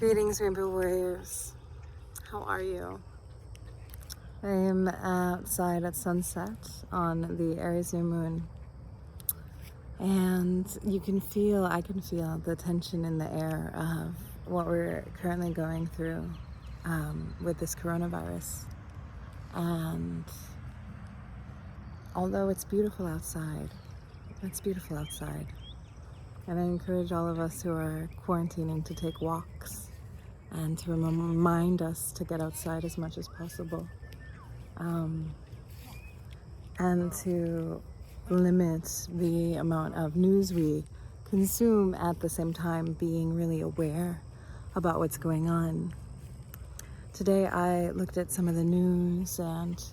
Greetings, Rainbow Warriors. How are you? I am outside at sunset on the Aries New Moon. And I can feel the tension in the air of what we're currently going through with this coronavirus. And although it's beautiful outside, and I encourage all of us who are quarantining to take walks and to remind us to get outside as much as possible, and to limit the amount of news we consume, at the same time being really aware about what's going on. Today I looked at some of the news, and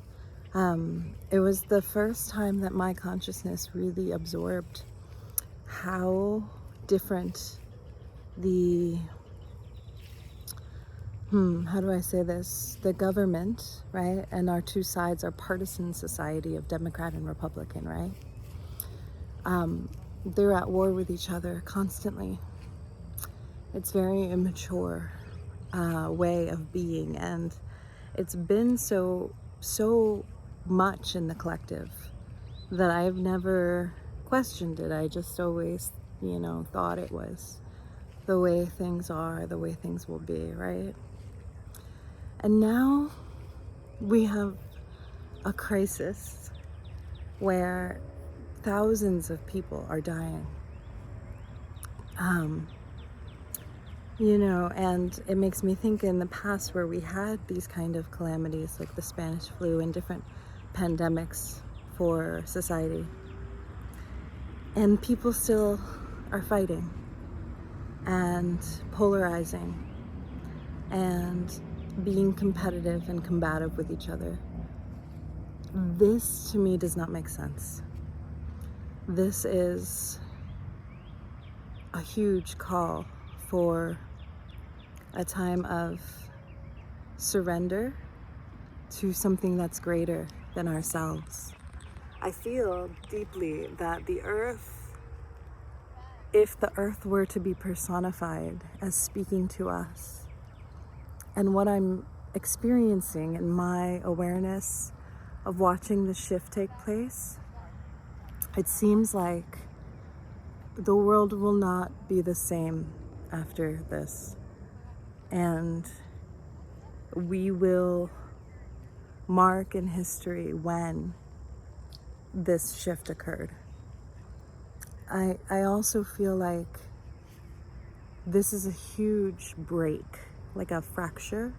it was the first time that my consciousness really absorbed how different the the government, right, and our two sides, our partisan society of Democrat and Republican, right, they're at war with each other constantly. It's very immature way of being, and it's been so much in the collective that I've never questioned it. I just always, thought it was the way things are, the way things will be, right? And now we have a crisis where thousands of people are dying. And it makes me think, in the past where we had these kind of calamities like the Spanish flu and different pandemics for society, and people still are fighting and polarizing and being competitive and combative with each other. This to me does not make sense. This is a huge call for a time of surrender to something that's greater than ourselves. I feel deeply that the earth, if the earth were to be personified as speaking to us, and what I'm experiencing in my awareness of watching the shift take place, it seems like the world will not be the same after this. And we will mark in history when this shift occurred. I also feel like this is a huge break, like a fracture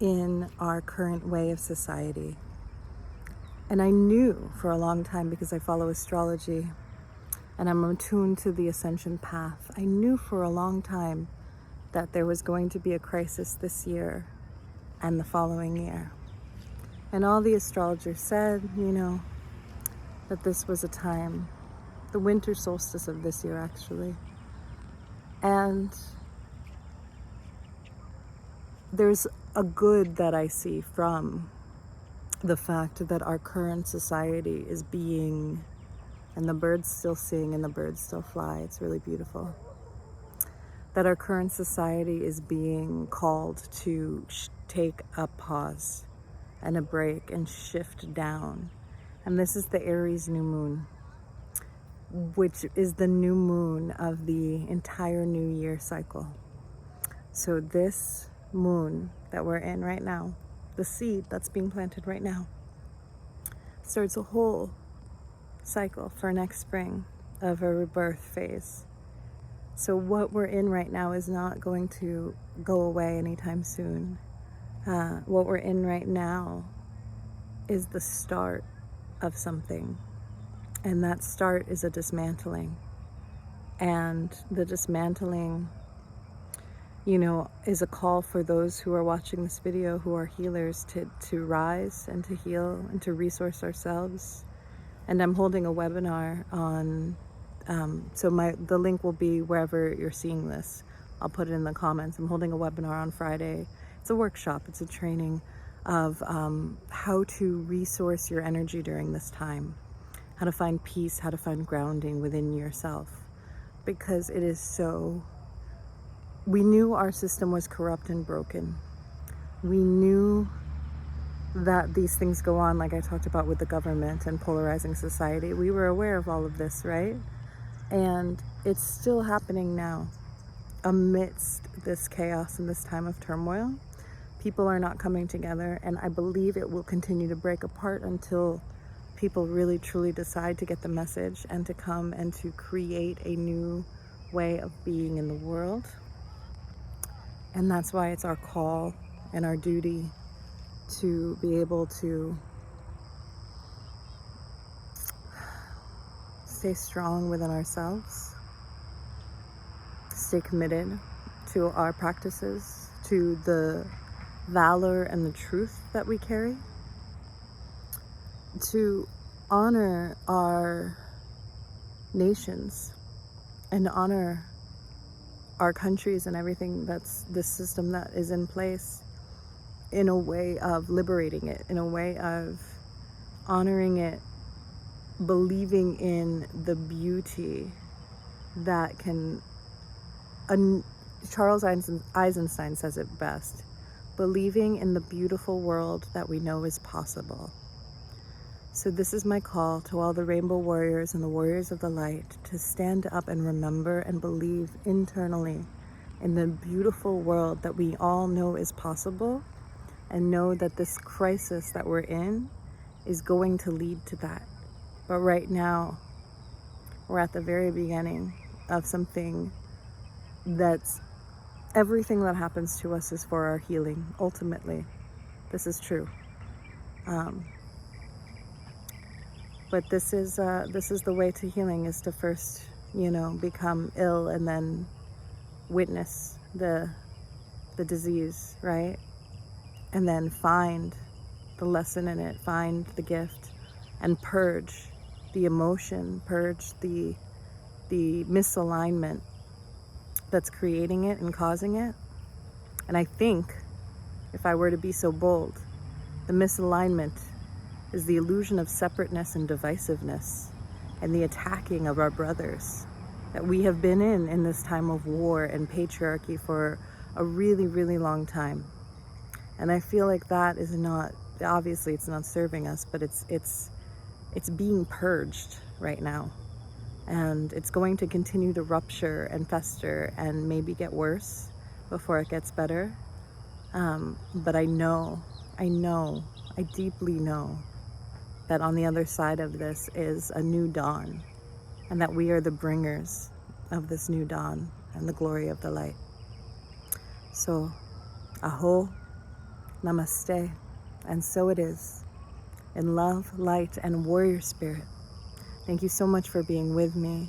in our current way of society. And I knew for a long time, because I follow astrology and I'm attuned to the ascension path, I knew for a long time that there was going to be a crisis this year and the following year. And all the astrologers said, that this was a time, the winter solstice of this year actually. And there's a good that I see from the fact that our current society is being, and the birds still sing and the birds still fly, it's really beautiful, that our current society is being called to take a pause and a break and shift down. And this is the Aries New Moon, which is the new moon of the entire new year cycle. So this moon that we're in right now, the seed that's being planted right now, starts a whole cycle for next spring of a rebirth phase. So what we're in right now is not going to go away anytime soon. What we're in right now is the start of something. And that start is a dismantling. And the dismantling, is a call for those who are watching this video who are healers to rise and to heal and to resource ourselves. And I'm holding a webinar on, the link will be wherever you're seeing this. I'll put it in the comments. I'm holding a webinar on Friday. It's a workshop, it's a training of how to resource your energy during this time, how to find peace, how to find grounding within yourself, because it is so we knew our system was corrupt and broken. We knew that these things go on, like I talked about with the government and polarizing society. We were aware of all of this, right? And it's still happening now. Amidst this chaos and this time of turmoil, people are not coming together, and I believe it will continue to break apart until people really truly decide to get the message and to come and to create a new way of being in the world. And that's why it's our call and our duty to be able to stay strong within ourselves, stay committed to our practices, to the valor and the truth that we carry, to honor our nations and honor our countries and everything that's this system that is in place, in a way of liberating it, in a way of honoring it, believing in the beauty that can, Charles Eisenstein says it best, believing in the beautiful world that we know is possible. So this is my call to all the rainbow warriors and the warriors of the light to stand up and remember and believe internally in the beautiful world that we all know is possible, and know that this crisis that we're in is going to lead to that. But right now, we're at the very beginning of something that's, everything that happens to us is for our healing, ultimately. This is true. But this is the way to healing, is to first, become ill and then witness the disease, right? And then find the lesson in it, find the gift, and purge the emotion, purge the misalignment that's creating it and causing it. And I think, if I were to be so bold, the misalignment is the illusion of separateness and divisiveness and the attacking of our brothers that we have been in this time of war and patriarchy for a really, really long time. And I feel like that is not, obviously it's not serving us, but it's being purged right now. And it's going to continue to rupture and fester and maybe get worse before it gets better. But I deeply know that on the other side of this is a new dawn, and that we are the bringers of this new dawn and the glory of the light. So, aho, namaste, and so it is. In love, light, and warrior spirit. Thank you so much for being with me.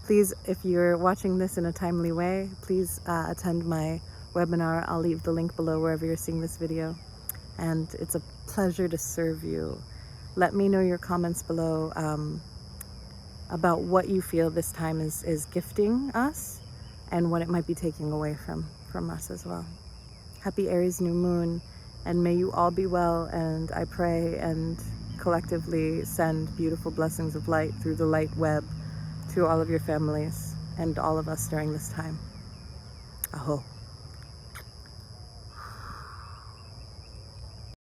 Please, if you're watching this in a timely way, please attend my webinar. I'll leave the link below wherever you're seeing this video. And it's a pleasure to serve you. Let me know your comments below about what you feel this time is gifting us, and what it might be taking away from us as well. Happy Aries New Moon, and may you all be well, and I pray and collectively send beautiful blessings of light through the light web to all of your families and all of us during this time. Aho.